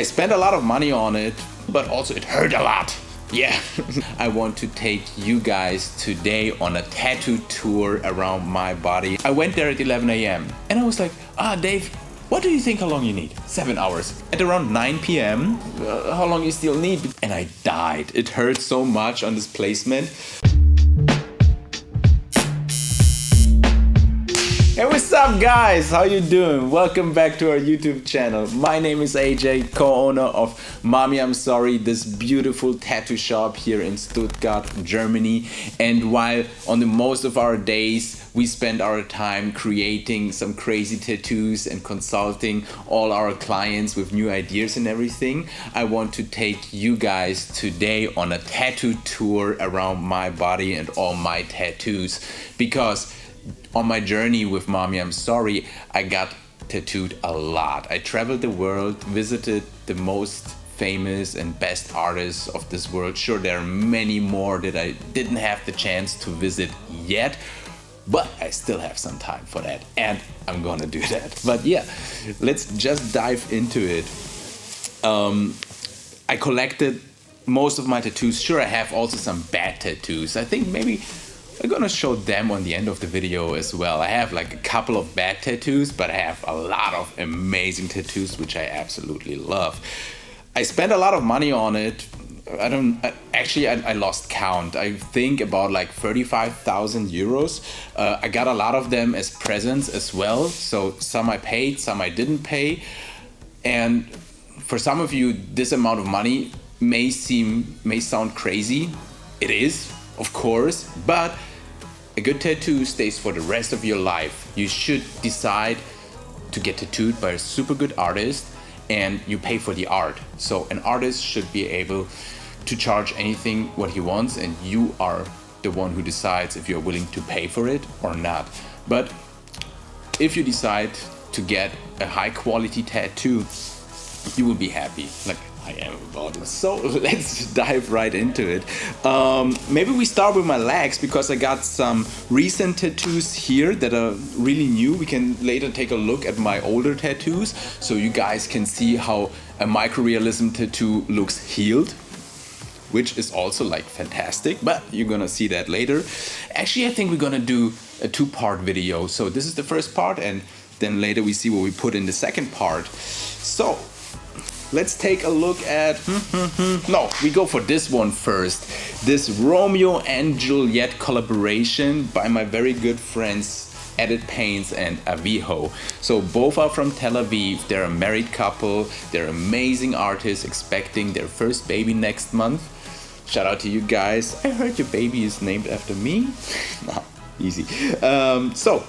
I spent a lot of money on it, but also it hurt a lot. Yeah. I want to take you guys today on a tattoo tour around my body. I went there at 11 a.m. and I was like, Dave, what do you think how long you need? 7 hours. At around 9 p.m., how long you still need? And I died. It hurt so much on this placement. Hey, what's up guys? How you doing? Welcome back to our YouTube channel. My name is AJ, co-owner of Mommy I'm Sorry, this beautiful tattoo shop here in Stuttgart, Germany. And while on the most of our days we spend our time creating some crazy tattoos and consulting all our clients with new ideas and everything, I want to take you guys today on a tattoo tour around my body and all my tattoos, because on my journey with Mommy I'm Sorry, I got tattooed a lot. I traveled the world, visited the most famous and best artists of this world. Sure, there are many more that I didn't have the chance to visit yet, but I still have some time for that, and I'm gonna do that. But yeah, let's just dive into it. I collected most of my tattoos. Sure, I have also some bad tattoos. I think maybe I'm gonna show them on the end of the video as well. I have like a couple of bad tattoos, but I have a lot of amazing tattoos, which I absolutely love. I spent a lot of money on it. I lost count. I think about like 35,000 euros. I got a lot of them as presents as well. So some I paid, some I didn't pay. And for some of you, this amount of money may sound crazy. It is, of course, but a good tattoo stays for the rest of your life. You should decide to get tattooed by a super good artist, and you pay for the art. So an artist should be able to charge anything what he wants, and you are the one who decides if you're willing to pay for it or not. But if you decide to get a high quality tattoo, you will be happy, like I am about it. So let's dive right into it. Maybe we start with my legs, because I got some recent tattoos here that are really new. We can later take a look at my older tattoos, so you guys can see how a micro-realism tattoo looks healed, which is also like fantastic, but you're gonna see that later. Actually, I think we're gonna do a two-part video. So this is the first part, and then later we see what we put in the second part. So let's take a look at, no, we go for this one first. This Romeo and Juliet collaboration by my very good friends Edit Paints and Aviho. So both are from Tel Aviv. They're a married couple. They're amazing artists expecting their first baby next month. Shout out to you guys. I heard your baby is named after me. No, easy. So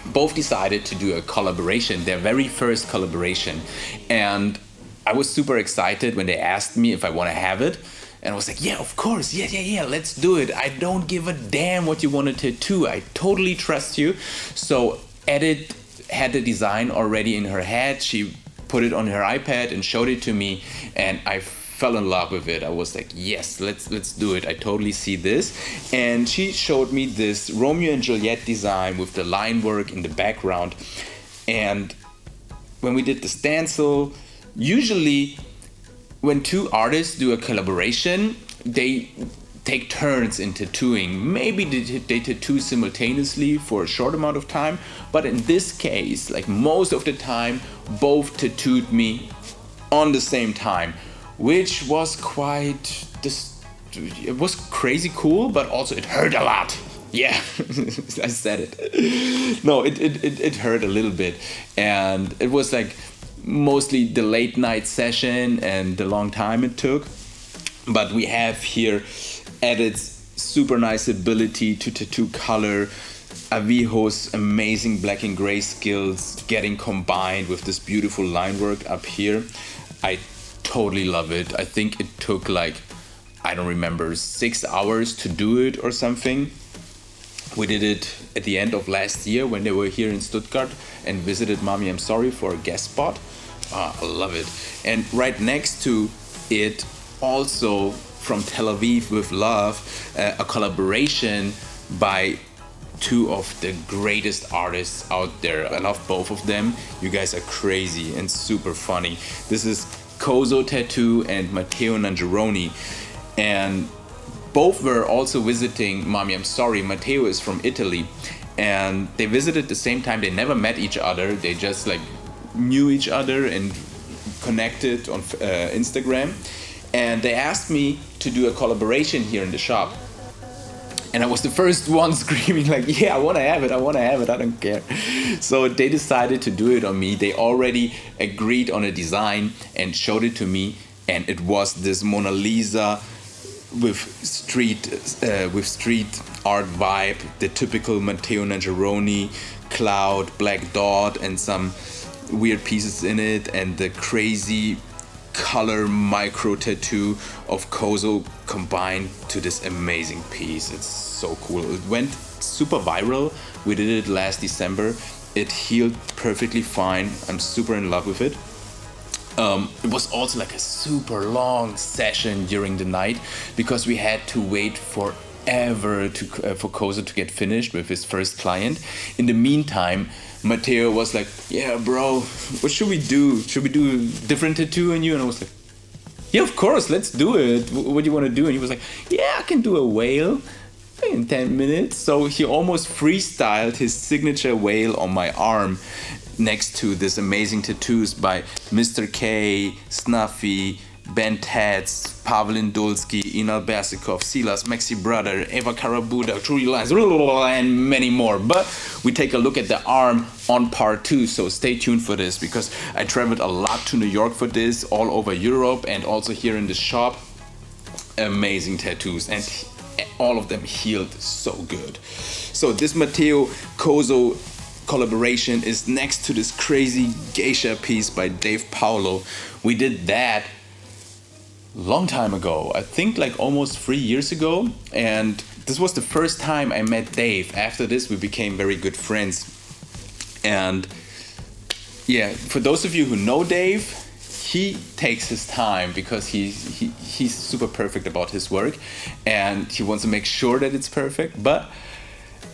both decided to do a collaboration, their very first collaboration. And I was super excited when they asked me if I want to have it. And I was like, yeah, of course. Yeah, let's do it. I don't give a damn what you want to tattoo. I totally trust you. So Edith had the design already in her head. She put it on her iPad and showed it to me. And I fell in love with it. I was like, yes, let's do it. I totally see this. And she showed me this Romeo and Juliet design with the line work in the background. And when we did the stencil, usually when two artists do a collaboration, they take turns in tattooing. Maybe they tattoo simultaneously for a short amount of time, but in this case, like most of the time, both tattooed me on the same time, which was it was crazy cool, but also it hurt a lot. Yeah, I said it. No, it hurt a little bit, and it was like mostly the late night session and the long time it took. But we have here Edit's super nice ability to tattoo color, Aviho's amazing black and gray skills getting combined with this beautiful line work up here. I totally love it. I think it took like, I don't remember, 6 hours to do it or something. We did it at the end of last year when they were here in Stuttgart and visited Mommy I'm Sorry for a guest spot. I love it. And right next to it, also from Tel Aviv with Love, a collaboration by two of the greatest artists out there. I love both of them. You guys are crazy and super funny. This is Kozo Tattoo and Matteo Nangeroni. And both were also visiting Mommy I'm Sorry. Matteo is from Italy, and they visited the same time. They never met each other. They just like knew each other and connected on Instagram. And they asked me to do a collaboration here in the shop. And I was the first one screaming like, yeah, I want to have it, I don't care. So they decided to do it on me. They already agreed on a design and showed it to me. And it was this Mona Lisa with street art vibe, the typical Matteo Nangeroni cloud, black dot, and some weird pieces in it, and the crazy color micro tattoo of Kozo combined to this amazing piece. It's so cool. It went super viral. We did it last December. It healed perfectly fine. I'm super in love with it. It was also like a super long session during the night because we had to wait forever for Kozo to get finished with his first client. In the meantime, Matteo was like, yeah, bro, what should we do? Should we do different tattoo on you? And I was like, yeah, of course, let's do it. What do you want to do? And he was like, yeah, I can do a whale in 10 minutes. So he almost freestyled his signature whale on my arm next to this amazing tattoos by Mr. K, Snuffy, Ben Tats, Pavel Indulski, Inal Bersikov, Silas, Maxi Brother, Eva Karabuda, Trudy Lines, and many more. But we take a look at the arm on part 2, so stay tuned for this because I traveled a lot to New York for this, all over Europe and also here in the shop. Amazing tattoos, and all of them healed so good. So this Matteo Kozo collaboration is next to this crazy geisha piece by Dave Paulo. We did that long time ago, I think like almost 3 years ago, and this was the first time I met Dave. After this we became very good friends. And yeah, for those of you who know Dave, he takes his time because he's super perfect about his work and he wants to make sure that it's perfect. But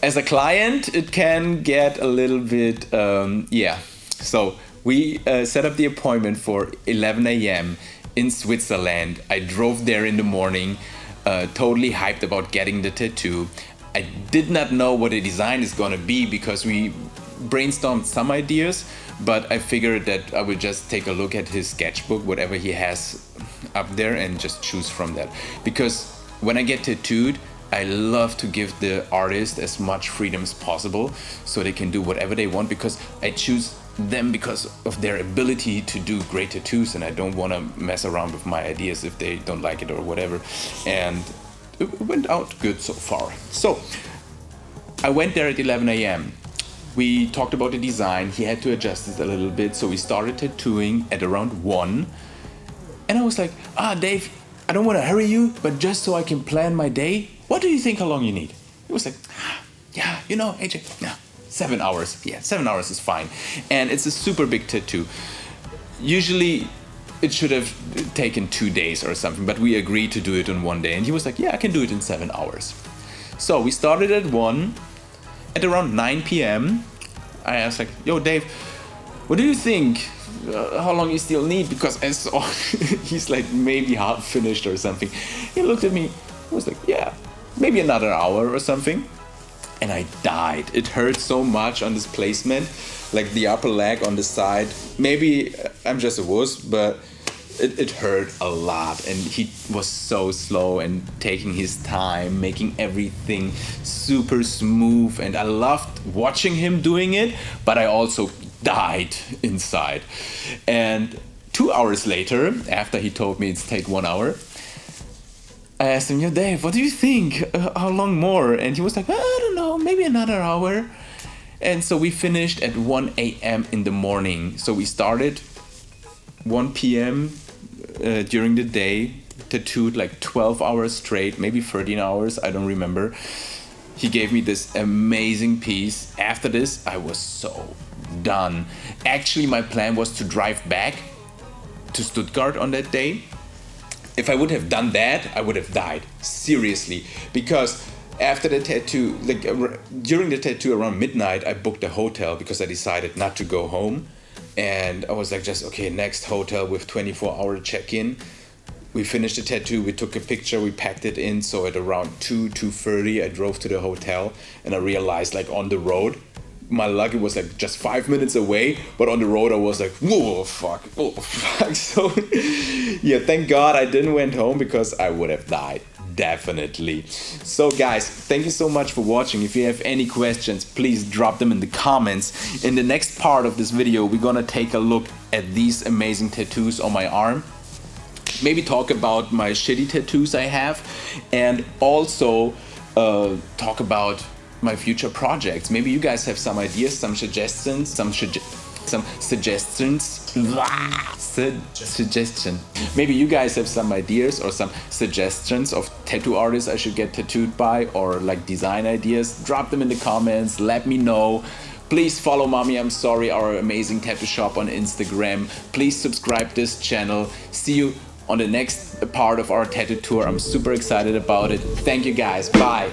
as a client, it can get a little bit, So we set up the appointment for 11 a.m. in Switzerland. I drove there in the morning, totally hyped about getting the tattoo. I did not know what the design is gonna be because we brainstormed some ideas, but I figured that I would just take a look at his sketchbook, whatever he has up there, and just choose from that. Because when I get tattooed, I love to give the artist as much freedom as possible so they can do whatever they want, because I choose them because of their ability to do great tattoos, and I don't want to mess around with my ideas if they don't like it or whatever. And it went out good so far. So I went there at 11 a.m. We talked about the design. He had to adjust it a little bit, so we started tattooing at around 1. And I was like, Dave, I don't want to hurry you, but just so I can plan my day, what do you think how long you need? He was like, yeah, AJ, yeah, 7 hours. Yeah, 7 hours is fine. And it's a super big tattoo. Usually it should have taken 2 days or something, but we agreed to do it in 1 day. And he was like, yeah, I can do it in 7 hours. So we started at 1. At around 9 p.m., I asked like, yo, Dave, what do you think? How long you still need? Because I saw he's like maybe half finished or something. He looked at me, was like, yeah, maybe another hour or something. And I died. It hurt so much on this placement, like the upper leg on the side. Maybe I'm just a wuss, but it hurt a lot. And he was so slow and taking his time, making everything super smooth. And I loved watching him doing it, but I also died inside. And 2 hours later, after he told me it's take 1 hour, I asked him, yo, Dave, what do you think? How long more? And he was like, I don't know, maybe another hour. And so we finished at 1 a.m. in the morning. So we started 1 p.m. During the day, tattooed like 12 hours straight, maybe 13 hours, I don't remember. He gave me this amazing piece. After this, I was so done. Actually, my plan was to drive back to Stuttgart on that day. If I would have done that, I would have died. Seriously. Because after the tattoo, during the tattoo around midnight, I booked a hotel because I decided not to go home. And I was like, just okay, next hotel with 24-hour check-in. We finished the tattoo, we took a picture, we packed it in. So at around 2:30 I drove to the hotel, and I realized like on the road, my luggage was like just 5 minutes away, but on the road I was like, whoa, fuck, oh fuck. So yeah, thank God I didn't went home, because I would have died. Definitely. So guys, thank you so much for watching. If you have any questions, please drop them in the comments. In the next part of this video, we're gonna take a look at these amazing tattoos on my arm. Maybe talk about my shitty tattoos I have, and also talk about my future projects. Maybe you guys have some ideas, some suggestions, suggestion. Maybe you guys have some ideas or some suggestions of tattoo artists I should get tattooed by, or like design ideas. Drop them in the comments, let me know. Please follow Mommy I'm Sorry, our amazing tattoo shop, on Instagram. Please subscribe this channel. See you on the next part of our tattoo tour. I'm super excited about it. Thank you guys. Bye.